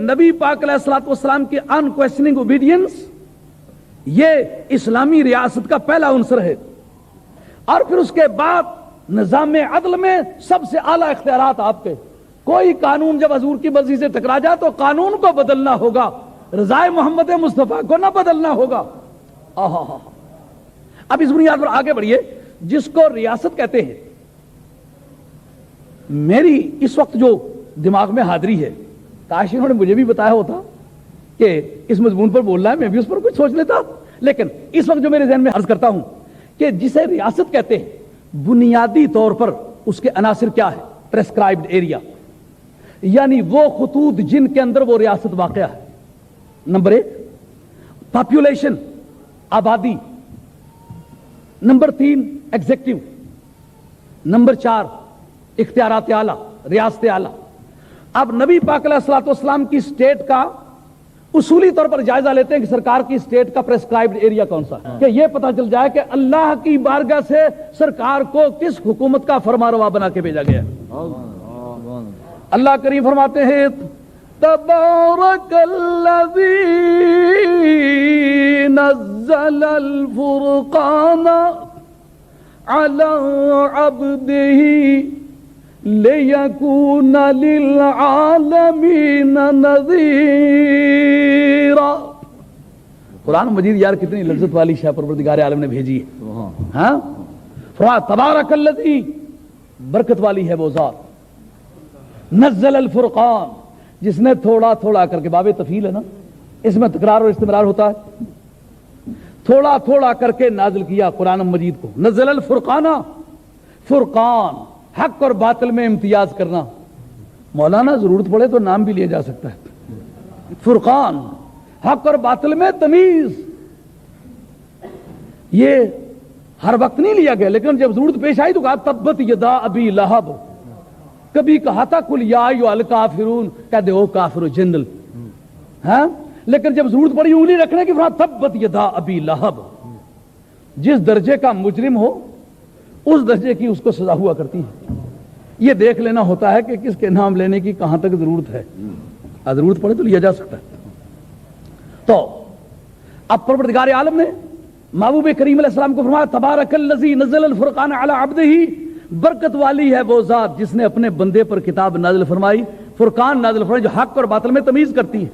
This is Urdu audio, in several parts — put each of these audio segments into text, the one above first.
نبی پاک علیہ الصلوۃ والسلام کی انکویسچننگ اوبیڈینس یہ اسلامی ریاست کا پہلا عنصر ہے، اور پھر اس کے بعد نظام عدل میں سب سے اعلیٰ اختیارات آپ کے. کوئی قانون جب حضور کی مرضی سے ٹکرا جائے تو قانون کو بدلنا ہوگا، رضائے محمد مصطفیٰ کو نہ بدلنا ہوگا. اب اس بنیاد پر آگے بڑھیے. جس کو ریاست کہتے ہیں، میری اس وقت جو دماغ میں حاضری ہے، کاش انہوں نے مجھے بھی بتایا ہوتا کہ اس مضمون پر بولنا ہے، میں بھی اس پر کچھ سوچ لیتا. لیکن اس وقت جو میرے ذہن میں عرض کرتا ہوں کہ جسے ریاست کہتے ہیں، بنیادی طور پر اس کے عناصر کیا ہے؟ پریسکرائبڈ ایریا، یعنی وہ خطوط جن کے اندر وہ ریاست واقع ہے. نمبر 1 پاپولیشن، آبادی. Number 3 executive. نمبر 4 اختیارات اعلیٰ، ریاست اعلیٰ. اب نبی پاک علیہ الصلوۃ والسلام کی اسٹیٹ کا اصولی طور پر جائزہ لیتے ہیں کہ سرکار کی اسٹیٹ کا پریسکرائبڈ ایریا کون سا ہے، کہ یہ پتہ چل جائے کہ اللہ کی بارگاہ سے سرکار کو کس حکومت کا فرمانروا بنا کے بھیجا گیا ہے. اللہ کریم فرماتے ہیں تبارک الذی نزل الفرقان علی عبدہ لِيَكُونَ لِلْعَالَمِينَ نَذِيرًا. قرآن مجید یار کتنی لذت والی شاہ پروردگار عالم نے بھیجی ہے. ہاں تبارک الذی، برکت والی ہے وہ ذات، نزل الفرقان، جس نے تھوڑا تھوڑا کر کے، باب تفیل ہے نا، اس میں تکرار اور استمرار ہوتا ہے، تھوڑا تھوڑا کر کے نازل کیا قرآن مجید کو. نزل الفرقان، فرقان، حق اور باطل میں امتیاز کرنا. مولانا ضرورت پڑے تو نام بھی لیا جا سکتا ہے. فرقان، حق اور باطل میں تمیز. یہ ہر وقت نہیں لیا گیا، لیکن جب ضرورت پیش آئی تو کہا تبت یدا ابی لہب. کبھی کہا تھا کل یا ایھا الکافرون، کہہ دے او کافر جنرل. ہاں لیکن جب ضرورت پڑی انگلی رکھنے کی، فرمایا تبت یدا ابی لہب. جس درجے کا مجرم ہو اس درجے کی اس کو سزا ہوا کرتی ہے. یہ دیکھ لینا ہوتا ہے کہ کس کے نام لینے کی کہاں تک ضرورت ہے. ضرورت پڑے تو لیا جا سکتا ہے. تو اب پروردگار عالم نے محبوب کریم علیہ السلام کو فرمایا تبارک الذی نزل الفرقان علی عبدہ، برکت والی ہے وہ ذات جس نے اپنے بندے پر کتاب نازل فرمائی، فرقان نازل فرمائی، جو حق اور باطل میں تمیز کرتی ہے.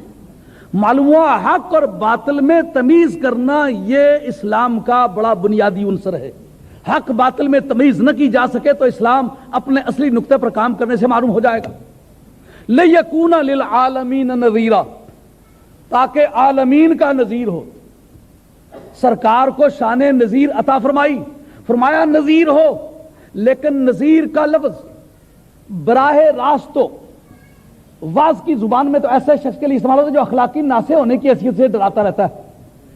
معلوم ہوا حق اور باطل میں تمیز کرنا یہ اسلام کا بڑا بنیادی عنصر ہے. حق باطل میں تمیز نہ کی جا سکے تو اسلام اپنے اصلی نقطے پر کام کرنے سے معروم ہو جائے گا. لِيَكُونَ لِلْعَالَمِينَ نَذِيرًا، تاکہ عالمین کا نذیر ہو. سرکار کو شان نذیر عطا فرمائی، فرمایا نذیر ہو. لیکن نذیر کا لفظ براہ راست تو واز کی زبان میں تو ایسے شخص کے لیے استعمال ہوتا ہے جو اخلاقی ناسے ہونے کی حیثیت سے ڈراتا رہتا ہے.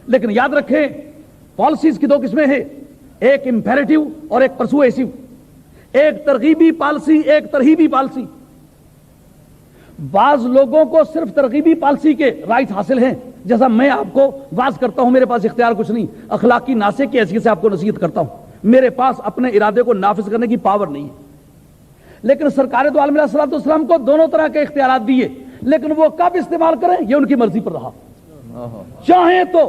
لیکن یاد رکھیں پالیسیز کی 2 قسمیں ہیں، ایک امپیریٹیو اور ایک پرسویسیو. ایک ترغیبی پالیسی، ایک ترہیبی پالیسی. بعض لوگوں کو صرف ترغیبی پالیسی کے رائٹ حاصل ہیں، جیسا میں آپ کو واز کرتا ہوں، میرے پاس اختیار کچھ نہیں، اخلاقی ناسے کی حیثیت سے آپ کو نصیحت کرتا ہوں، میرے پاس اپنے ارادے کو نافذ کرنے کی پاور نہیں ہے. لیکن سرکار دو عالم علیہ الصلوۃ والسلام کو دونوں طرح کے اختیارات دیے، لیکن وہ کب استعمال کریں یہ ان کی مرضی پر رہا. چاہیں تو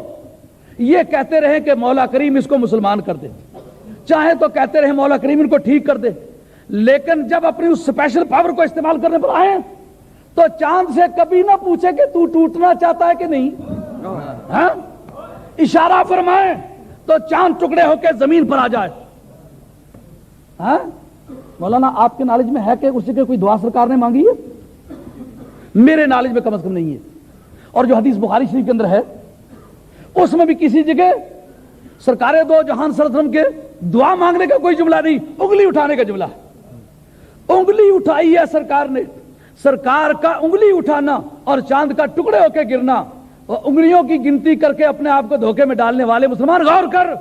یہ کہتے رہیں کہ مولا کریم اس کو مسلمان کر دے، چاہے تو کہتے رہیں مولا کریم ان کو ٹھیک کر دے. لیکن جب اپنی اس اسپیشل پاور کو استعمال کرنے پر آئے تو چاند سے کبھی نہ پوچھے کہ تو ٹوٹنا چاہتا ہے کہ نہیں. ہاں اشارہ فرمائے تو چاند ٹکڑے ہو کے زمین پر آ جائے. ہاں مولانا آپ کے نالج میں ہے کہ اس جگہ کوئی دعا سرکار نے مانگی ہے؟ میرے نالج میں کم از کم نہیں ہے. اور جو حدیث بخاری شریف کے اندر ہے اس میں بھی کسی جگہ سرکار دو جہان صلی اللہ علیہ وسلم کے دعا مانگنے کا کوئی جملہ نہیں، انگلی اٹھانے کا جملہ ہے. انگلی اٹھائی ہے سرکار نے. سرکار کا انگلی اٹھانا اور چاند کا ٹکڑے ہو کے گرنا، اور انگلیوں کی گنتی کر کے اپنے آپ کو دھوکے میں ڈالنے والے مسلمان غور کر،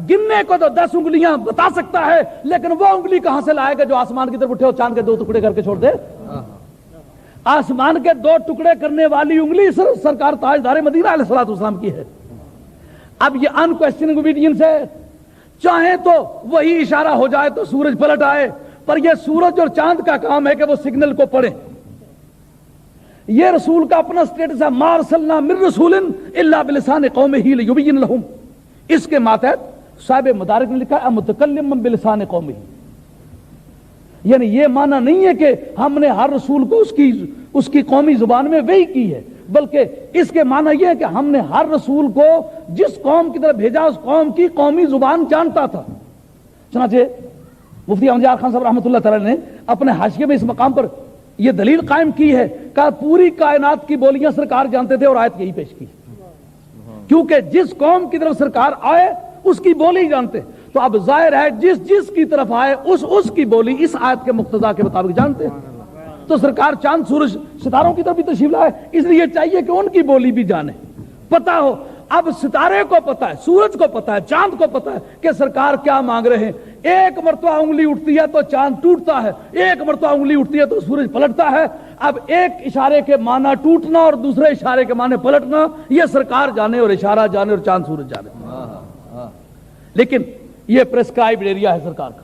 گننے کو تو 10 انگلیاں بتا سکتا ہے، لیکن وہ انگلی کہاں سے لائے گا جو آسمان کی طرف اٹھے اور چاند کے 2 ٹکڑے کر کے چھوڑ دے؟ آسمان کے 2 ٹکڑے کرنے والی انگلی سرکار تاجدار مدینہ علیہ الصلوۃ والسلام کی ہے. اب یہ انکویسچننگ اوبیڈینس ہے. چاہے تو وہی اشارہ ہو جائے تو سورج پلٹ آئے، پر یہ سورج اور چاند کا کام ہے کہ وہ سگنل کو پڑھیں. یہ رسول کا اپنا سٹیٹس ہے، ما ارسلنا من رسول الا بلسان قومہ لیبین لہم. اس کے ماتحت صاحب مدارک نے لکھا ہے متکلم بلسان قومہ، یعنی یہ معنی نہیں ہے کہ ہم نے ہر رسول کو اس کی قومی زبان میں وحی کی ہے، بلکہ اس کے معنی یہ ہے کہ ہم نے ہر رسول کو جس قوم کی طرف بھیجا اس قوم کی قومی زبان جانتا تھا. چنانچہ مفتی احمد یار خان صاحب رحمۃ اللہ تعالی نے اپنے حاشیے میں اس مقام پر یہ دلیل قائم کی ہے کہ پوری کائنات کی بولیاں سرکار جانتے تھے، اور آیت یہی پیش کی، کیونکہ جس قوم کی طرف سرکار آئے اس کی بولی جانتے. تو اب ظاہر ہے جس کی طرف آئے اس کی بولی اس آیت کے مقتضا کے مطابق جانتے ہیں. تو سرکار چاند سورج ستاروں کی طرف بھی تشریف لائے، اس لیے چاہیے کہ ان کی بولی بھی جانے، پتا ہو. اب ستارے کو پتا ہے، سورج کو پتا ہے، چاند کو پتا ہے کہ سرکار کیا مانگ رہے ہیں. ایک مرتبہ انگلی اٹھتی ہے تو چاند ٹوٹتا ہے، ایک مرتبہ انگلی اٹھتی ہے تو سورج پلٹتا ہے. اب ایک اشارے کے معنی ٹوٹنا اور دوسرے اشارے کے معنی پلٹنا یہ سرکار جانے، اور اشارہ جانے اور چاند سورج جانے. لیکن یہ پرسکرائبڈ ایریا ہے سرکار کا.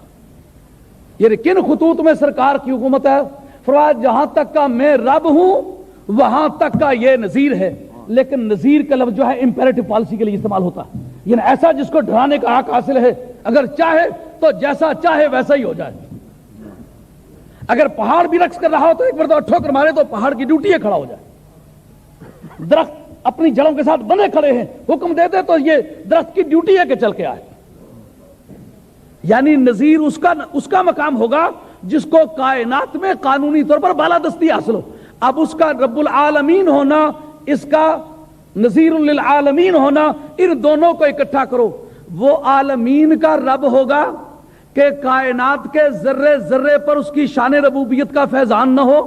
یہ کن خطوط میں سرکار کی حکومت ہے؟ فرمایا جہاں تک کا میں رب ہوں وہاں تک کا یہ نذیر ہے. لیکن نذیر کا لفظ جو ہے امپیریٹو پالیسی کے لیے استعمال ہوتا ہے، یعنی ایسا جس کو ڈرانے کا حق حاصل ہے، اگر چاہے تو جیسا چاہے ویسا ہی ہو جائے. اگر پہاڑ بھی رقص کر رہا ہو تو ایک مرتبہ ٹھوکر مارے تو پہاڑ کی ڈیوٹی ہے کھڑا ہو جائے. درخت اپنی جڑوں کے ساتھ بندھے کھڑے ہیں، حکم دے دے تو یہ درخت کی ڈیوٹی ہے کہ چل کے آئے. یعنی نذیر اس کا مقام ہوگا جس کو کائنات میں قانونی طور پر بالادستی حاصل ہو. اب اس کا رب العالمین ہونا، اس کا نذیر للعالمین ہونا، ان دونوں کو اکٹھا کرو. وہ عالمین کا رب ہوگا کہ کائنات کے ذرے ذرے پر اس کی شان ربوبیت کا فیضان نہ ہو.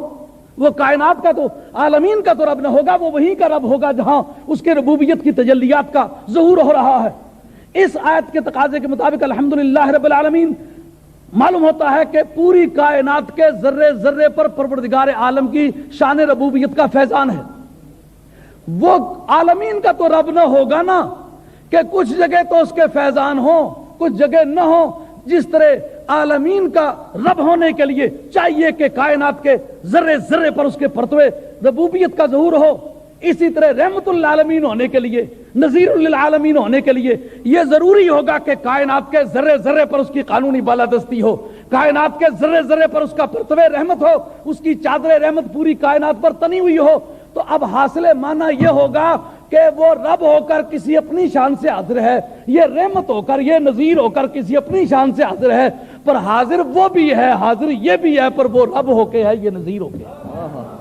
وہ کائنات کا تو عالمین کا تو رب نہ ہوگا، وہ وہیں کا رب ہوگا جہاں اس کے ربوبیت کی تجلیات کا ظہور ہو رہا ہے. اس آیت کے تقاضے کے مطابق الحمدللہ رب العالمین معلوم ہوتا ہے کہ پوری کائنات کے ذرے ذرے پر پروردگار عالم کی شان ربوبیت کا فیضان ہے. وہ عالمین کا تو رب نہ ہوگا نا کہ کچھ جگہ تو اس کے فیضان ہوں کچھ جگہ نہ ہوں. جس طرح عالمین کا رب ہونے کے لیے چاہیے کہ کائنات کے ذرے ذرے پر اس کے پرتوے ربوبیت کا ظہور ہو، اسی طرح رحمت للعالمین ہونے کے لیے، نذیر للعالمین ہونے کے لیے یہ ضروری ہوگا کہ کائنات کے ذرے ذرے پر اس کی قانونی بالادستی ہو، کائنات کے ذرے ذرے پر اس کا پرتوے رحمت ہو، اس کی چادر رحمت پوری کائنات پر تنی ہوئی ہو. تو اب حاصل معنی یہ ہوگا کہ وہ رب ہو کر کسی اپنی شان سے حاضر ہے، یہ رحمت ہو کر، یہ نذیر ہو کر کسی اپنی شان سے حاضر ہے، پر حاضر وہ بھی ہے، حاضر یہ بھی ہے، پر وہ رب ہو کے ہے، یہ نذیر ہو کے ہے.